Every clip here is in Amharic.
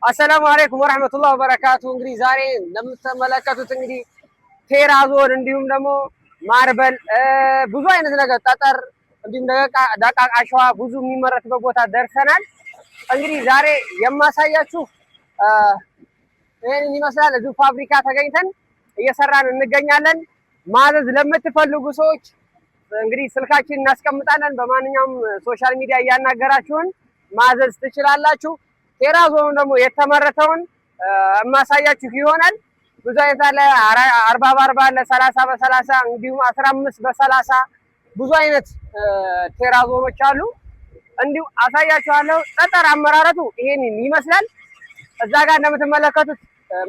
አሰላሙ አለይኩም ወራህመቱላሂ ወበረካቱ። እንግዲህ ዛሬ እንደምትመለከቱት እንግዲህ ቴራዞን እንዲሁም ደግሞ ማርበል ብዙ አይነት ነገር ጠጠር እንዲሁም ደቃቅ አሸዋ ብዙ የሚመረትበት ቦታ ደርሰናል። እንግዲህ ዛሬ የማሳያችሁ ይሄንን ይመስላል። እዚሁ ፋብሪካ ተገኝተን እየሰራን እንገኛለን። ማዘዝ ለምትፈልጉ ሰዎች እንግዲህ ስልካችን እናስቀምጣለን። በማንኛውም ሶሻል ሚዲያ እያናገራችሁን ማዘዝ ትችላላችሁ። ቴራዞን ደግሞ የተመረተውን የማሳያችሁ ይሆናል። ብዙ አይነት አለ። 40 በ40 አለ፣ 30 በ30 እንዲሁም 15 በ30 ብዙ አይነት ቴራዞኖች አሉ። እንዲሁ አሳያችኋለሁ። ጠጠር አመራረቱ ይሄን ይመስላል። እዛ ጋር እንደምትመለከቱት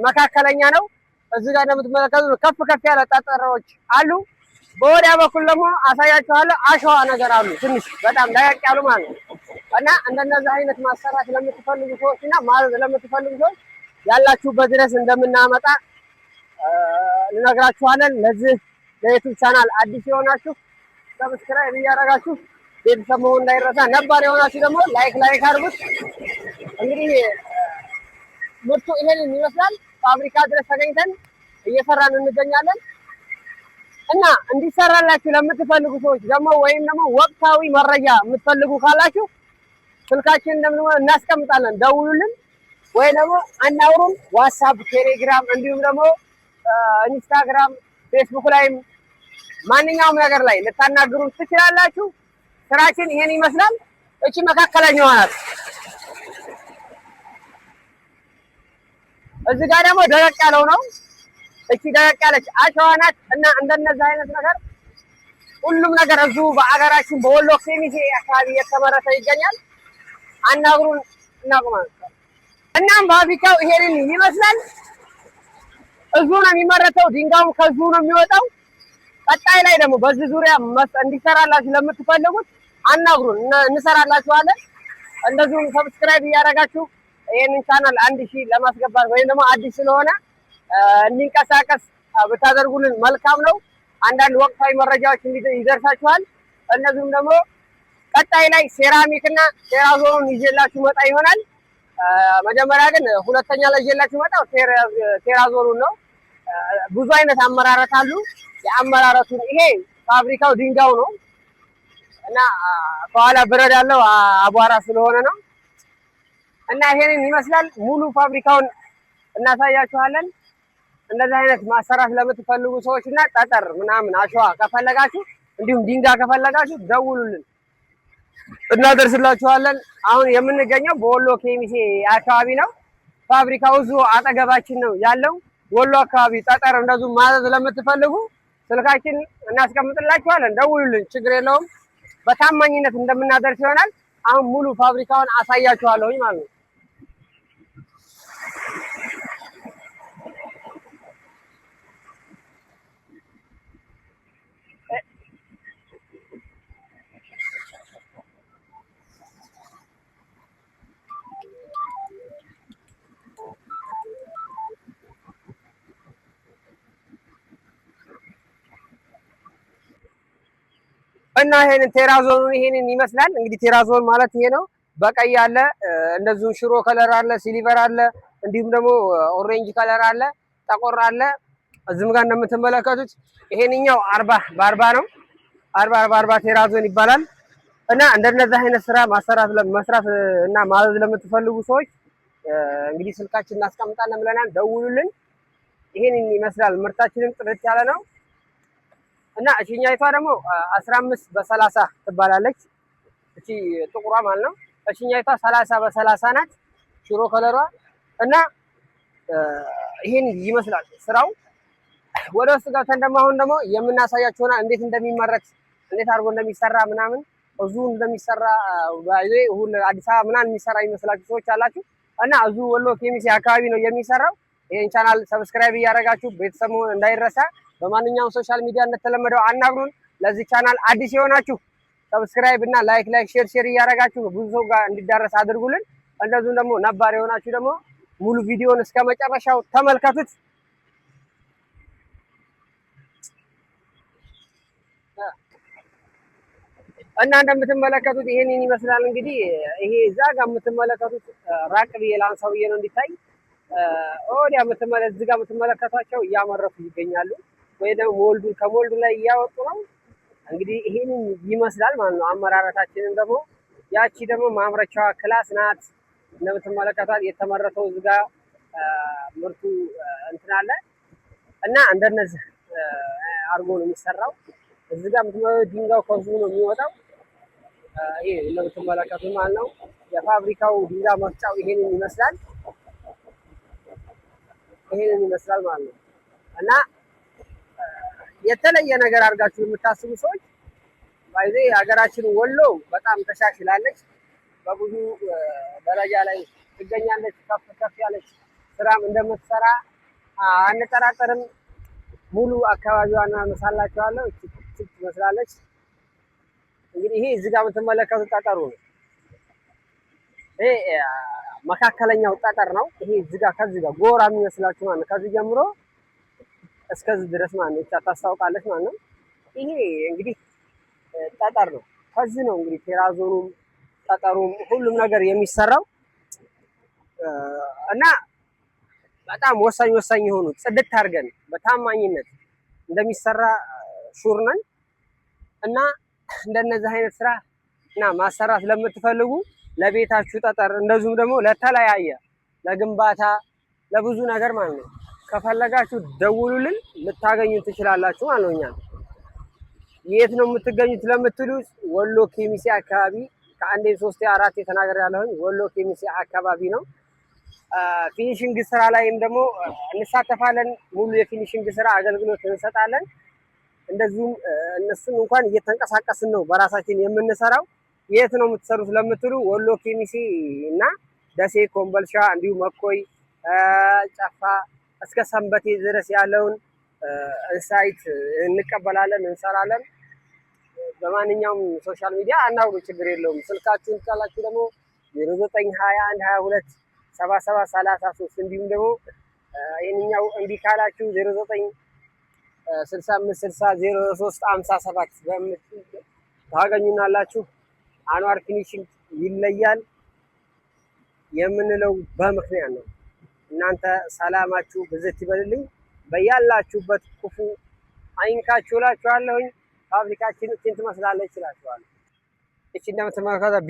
መካከለኛ ነው። እዚህ ጋር እንደምትመለከቱት ከፍ ከፍ ያለ ጠጠሮች አሉ። በወዲያ በኩል ደግሞ አሳያችኋለሁ አሸዋ ነገር አሉ፣ ትንሽ በጣም ደቀቅ ያሉ ማለት ነው። እና እንደነዚህ አይነት ማሰራት ለምትፈልጉ ሰዎች እና ማዘዝ ለምትፈልጉ ሰዎች ያላችሁበት ድረስ እንደምናመጣ እንነግራችኋለን። ለዚህ ለዩቲዩብ ቻናል አዲስ የሆናችሁ ሰብስክራይብ እያደረጋችሁ ቤተሰብ መሆን እንዳይረሳ፣ ነባር የሆናችሁ ደግሞ ላይክ አድርጉት። እንግዲህ ምርቱ ይሄንን ይመስላል። ፋብሪካ ድረስ ተገኝተን እየሰራን እንገኛለን እና እንዲሰራላችሁ ለምትፈልጉ ሰዎች ደግሞ ወይም ደግሞ ወቅታዊ መረጃ የምትፈልጉ ካላችሁ ስልካችን እናስቀምጣለን፣ ደውሉልን ወይ ደግሞ አናውሩን። ዋትስአፕ፣ ቴሌግራም እንዲሁም ደግሞ ኢንስታግራም፣ ፌስቡክ ላይም ማንኛውም ነገር ላይ ልታናግሩን ትችላላችሁ። ስራችን ይሄን ይመስላል። እቺ መካከለኛዋ ናት። እዚህ ጋር ደግሞ ደረቅ ያለው ነው። እቺ ደረቅ ያለች አሸዋ ናት እና እንደነዚህ አይነት ነገር ሁሉም ነገር እዚሁ በአገራችን በወሎ ኬሚሴ አካባቢ እየተመረተ ይገኛል። አናግሩን፣ እናቁማለን። እናም ፋብሪካው ይሄንን ይመስላል። እዚሁ ነው የሚመረተው። ድንጋዩም ከዚሁ ነው የሚወጣው። ቀጣይ ላይ ደግሞ በዚህ ዙሪያ እንዲሰራላችሁ ለምትፈልጉት አናግሩን፣ እንሰራላችኋለን። እንደዚሁም ሰብስክራይብ እያደረጋችሁ ይሄንን ቻናል 1000 ለማስገባት ወይም ደግሞ አዲስ ስለሆነ እንዲንቀሳቀስ ብታደርጉልን መልካም ነው። አንዳንድ ወቅታዊ መረጃዎች ይደርሳችኋል። እነዚህም ደግሞ ቀጣይ ላይ ሴራሚክ እና ቴራዞኑን ይዤላችሁ መጣ ይሆናል። መጀመሪያ ግን ሁለተኛ ላይ ይዤላችሁ መጣው ቴራዞኑን ነው። ብዙ አይነት አመራረት አሉ። የአመራረቱን ይሄ ፋብሪካው ድንጋዩ ነው እና ከኋላ ብረት ያለው አቧራ ስለሆነ ነው እና ይሄንን ይመስላል። ሙሉ ፋብሪካውን እናሳያችኋለን። እንደዚህ አይነት ማሰራት ለምትፈልጉ ሰዎች እና ጠጠር ምናምን አሸዋ ከፈለጋችሁ እንዲሁም ድንጋይ ከፈለጋችሁ ደውሉልን፣ እናደርስላችኋለን። አሁን የምንገኘው በወሎ ኬሚሴ አካባቢ ነው። ፋብሪካው እዚሁ አጠገባችን ነው ያለው። ወሎ አካባቢ ጠጠር እንደዚሁ ማዘዝ ለምትፈልጉ ስልካችን እናስቀምጥላችኋለን፣ ደውሉልን፣ ችግር የለውም። በታማኝነት እንደምናደርስ ይሆናል። አሁን ሙሉ ፋብሪካውን አሳያችኋለሁኝ ማለት ነው። እና ይሄንን ቴራዞኑን ይሄንን ይመስላል። እንግዲህ ቴራዞን ማለት ይሄ ነው። በቀይ አለ፣ እንደዚሁ ሽሮ ከለር አለ፣ ሲሊቨር አለ፣ እንዲሁም ደግሞ ኦሬንጅ ከለር አለ፣ ጠቆር አለ። እዚህም ጋር እንደምትመለከቱት ይሄንኛው 40 በ40 ነው። 40 ቴራዞን ይባላል። እና እንደነዚህ አይነት ስራ መስራት እና ማዘዝ ለምትፈልጉ ሰዎች እንግዲህ ስልካችን እናስቀምጣለን ብለናል፣ ደውሉልን። ይሄንን ይመስላል። ምርታችንም ጥርት ያለ ነው። እና እሺኛይቷ ደግሞ 15 በ30 ትባላለች። እቺ ጥቁሯ ማለት ነው። እሺኛይቷ 30 በ30 ናት፣ ሽሮ ከለሯ። እና ይሄን ይመስላል ስራው። ወደ ውስጥ ገብተን ደግሞ አሁን ደግሞ የምናሳያችሁና እንዴት እንደሚመረት እንዴት አድርጎ እንደሚሰራ ምናምን እዚሁ እንደሚሰራ ሁሉ አዲስ አበባ ምናምን የሚሰራ ይመስላችሁ ሰዎች አላችሁ። እና እዚሁ ወሎ ኬሚሴ አካባቢ ነው የሚሰራው። ይሄን ቻናል ሰብስክራይብ እያደረጋችሁ ቤተሰብ እንዳይረሳ። በማንኛውም ሶሻል ሚዲያ እንደተለመደው አናግሩን። ለዚህ ቻናል አዲስ የሆናችሁ ሰብስክራይብ እና ላይክ ሼር እያደረጋችሁ ብዙ ሰው ጋር እንዲዳረስ አድርጉልን። እንደዚሁም ደግሞ ነባር የሆናችሁ ደግሞ ሙሉ ቪዲዮን እስከ መጨረሻው ተመልከቱት። እና እንደምትመለከቱት ይሄንን ይመስላል። እንግዲህ ይሄ እዛ ጋር የምትመለከቱት ራቅ ብዬ ላንሳው ብዬ ነው እንዲታይ። ወዲያ እዚህ ጋር የምትመለከቷቸው እያመረቱ ይገኛሉ፣ ወይ ደግሞ ከሞልዱ ላይ እያወጡ ነው። እንግዲህ ይሄንን ይመስላል ማለት ነው አመራረታችንን። ደግሞ ያቺ ደግሞ ማምረቻዋ ክላስ ናት እንደምትመለከቷት። የተመረተው እዚህ ጋር ምርቱ እንትን አለ እና እንደነዚህ አድርጎ ነው የሚሰራው። እዚህ ጋር የምትመለከቱት ድንጋዩ ከዚሁ ነው የሚወጣው። ይሄ እንደምትመለከቱት ማለት ነው የፋብሪካው ድንጋይ መፍጫው ይሄንን ይመስላል። ይሄንን ይመስላል ማለት ነው። እና የተለየ ነገር አድርጋችሁ የምታስቡ ሰዎች ባይዜ ሀገራችን ወሎ በጣም ተሻሽላለች፣ በብዙ ደረጃ ላይ ትገኛለች። ከፍ ከፍ ያለች ስራም እንደምትሰራ አንጠራጠርም። ሙሉ አካባቢዋን አነሳላችኋለሁ። እቺ ትመስላለች። እንግዲህ ይሄ እዚህ ጋር የምትመለከቱት ጠጠሩ ነው። ይሄ መካከለኛው ጠጠር ነው። ይሄ እዚህ ጋር ከዚህ ጋር ጎራ የሚመስላችሁ ማለት ነው። ከዚህ ጀምሮ እስከዚህ ድረስ ማለት ነው። ታስታውቃለች ማለት ነው። ይሄ እንግዲህ ጠጠር ነው። ከዚህ ነው እንግዲህ ቴራዞኑም ጠጠሩም ሁሉም ነገር የሚሰራው እና በጣም ወሳኝ ወሳኝ የሆኑ ጽድት አድርገን በታማኝነት እንደሚሰራ ሹር ነን እና እንደነዚህ አይነት ስራ እና ማሰራት ለምትፈልጉ ለቤታችሁ ጠጠር እንደዚሁም ደግሞ ለተለያየ ለግንባታ ለብዙ ነገር ማለት ነው ከፈለጋችሁ ደውሉልን፣ ልታገኙ ትችላላችሁ ማለት ነው። እኛ የት ነው የምትገኙት ለምትሉ ወሎ ኬሚሴ አካባቢ ከአንዴ 3 4 የተናገር ያለሁኝ ወሎ ኬሚሴ አካባቢ ነው። ፊኒሽንግ ስራ ላይም ደግሞ እንሳተፋለን። ሙሉ የፊኒሽንግ ስራ አገልግሎት እንሰጣለን። እንደዚሁም እነሱን እንኳን እየተንቀሳቀስን ነው በራሳችን የምንሰራው። የት ነው የምትሰሩት ለምትሉ ወሎ ኬሚሴ እና ደሴ፣ ኮምቦልቻ እንዲሁም መኮይ፣ ጨፋ እስከ ሰንበቴ ድረስ ያለውን ሳይት እንቀበላለን፣ እንሰራለን። በማንኛውም ሶሻል ሚዲያ አናውሩ፣ ችግር የለውም። ስልካችሁን ካላችሁ ደግሞ 0921 22 77 33 እንዲሁም ደግሞ ይህንኛው እምቢ ካላችሁ 09 65 60 03 57 ታገኙናላችሁ። አንዋር ፊኒሽንግ ይለያል የምንለው በምክንያት ነው። እናንተ ሰላማችሁ ብዝት ይበልልኝ፣ በያላችሁበት ክፉ አይንካችሁ እላችኋለሁኝ። ፋብሪካችን እቺን ትመስላለች እላችኋለሁ። እቺ እንደምትመለከቷት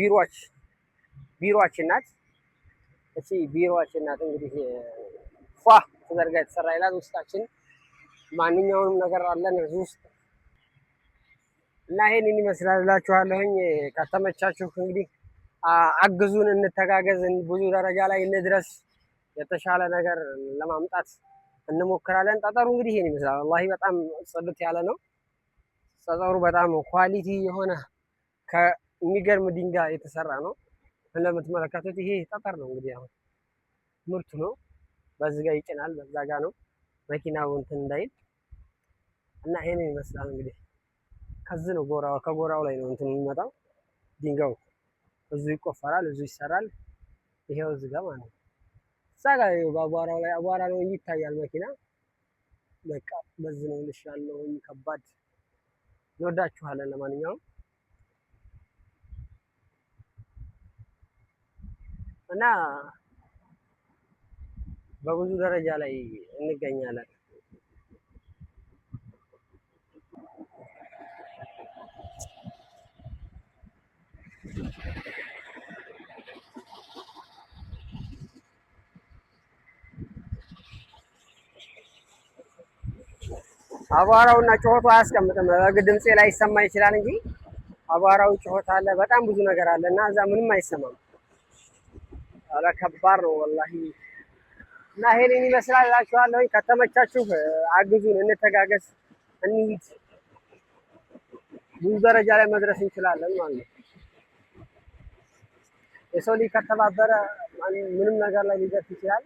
ቢሮአችን ናት። እቺ ቢሮአችን ናት። እንግዲህ ፏ ተደርጋ የተሰራ ይላል። ውስጣችን ማንኛውንም ነገር አለን እዚህ ውስጥ እና ይሄንን ይመስላል እላችኋለሁኝ። ከተመቻችሁ እንግዲህ አግዙን፣ እንተጋገዝ፣ ብዙ ደረጃ ላይ እንድረስ፣ የተሻለ ነገር ለማምጣት እንሞክራለን። ጠጠሩ እንግዲህ ይሄን ይመስላል። ወላሂ በጣም ጽድት ያለ ነው። ጠጠሩ በጣም ኳሊቲ የሆነ ከሚገርም ድንጋይ የተሰራ ነው። እንደምትመለከቱት ይሄ ጠጠር ነው። እንግዲህ አሁን ምርቱ ነው። በዚህ ጋር ይጭናል፣ በዛ ጋር ነው መኪናው እንትን እንዳይል እና ይሄንን ይመስላል እንግዲህ ከዚህ ነው ከጎራው ላይ ነው እንትን የሚመጣው ድንጋዩ። እዚሁ ይቆፈራል፣ እዚሁ ይሰራል። ይሄው እዚህ ጋር ማለት ነው። እዛ ጋር በአቧራው ላይ አቧራ ነው ይታያል መኪና። በቃ በዚህ ነው ልሻለሁ። ከባድ እንወዳችኋለን። ለማንኛውም እና በብዙ ደረጃ ላይ እንገኛለን። አቧራውና ጩኸቱ አያስቀምጥም። ድምጼ ላይ ይሰማ ይችላል እንጂ አቧራው ጩኸት አለ፣ በጣም ብዙ ነገር አለ እና እዛ ምንም አይሰማም። አለ ከባድ ነው ወላሂ። እና ይሄንን ይመስላል እላችኋለሁ። ከተመቻችሁ አግዙን፣ እንተጋገዝ፣ እንሂድ። ብዙ ደረጃ ላይ መድረስ እንችላለን ማለት ነው። የሰው ልጅ ከተባበረ ምንም ነገር ላይ ሊደርስ ይችላል።